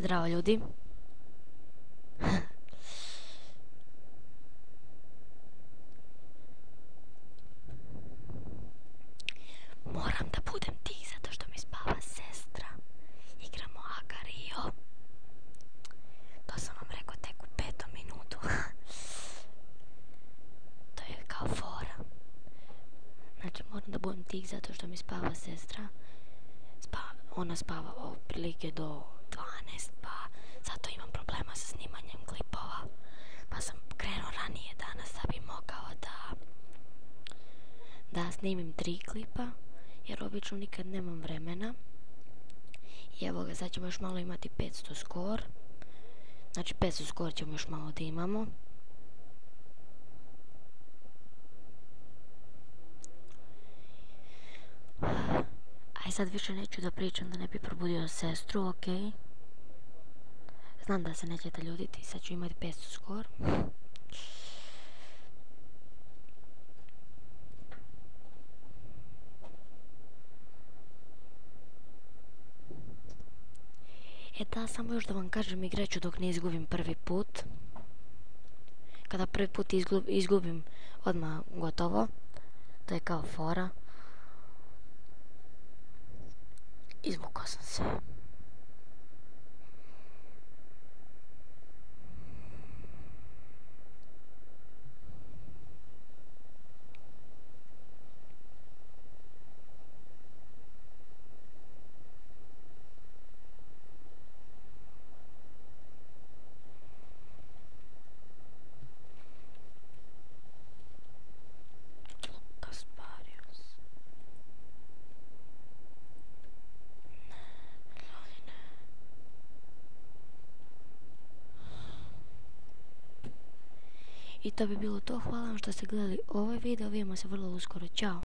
Zdravo ljudi. Moram da budem tih zato što mi spava sestra. Igramo Agario. To sam vam rekao tek u 5. minutu. To je kao fora. Znači moram da budem tih zato što mi spava sestra. Ona spava otprilike do 12, pa zato imam problema sa snimanjem klipova. Pa sam krenuo ranije danas da bi mogao da snimim 3 klipa, jer obično nikad nemam vremena. I evo ga, sad ćemo još malo imati 500 skor. Znači 500 skor ćemo još malo da imamo. Aj sad više neću da pričam da ne bi probudio sestru, okej? Znam da se nećete ljutiti, sad ću imati 500 skor. Da, samo još da vam kažem, igrat ću dok ne izgubim prvi put. Kada prvi put izgubim, odmah gotovo. To je kao fora. Izvukao sam se. I to bi bilo to, hvala vam što ste gledali ovaj video, vidimo se vrlo uskoro, ćao!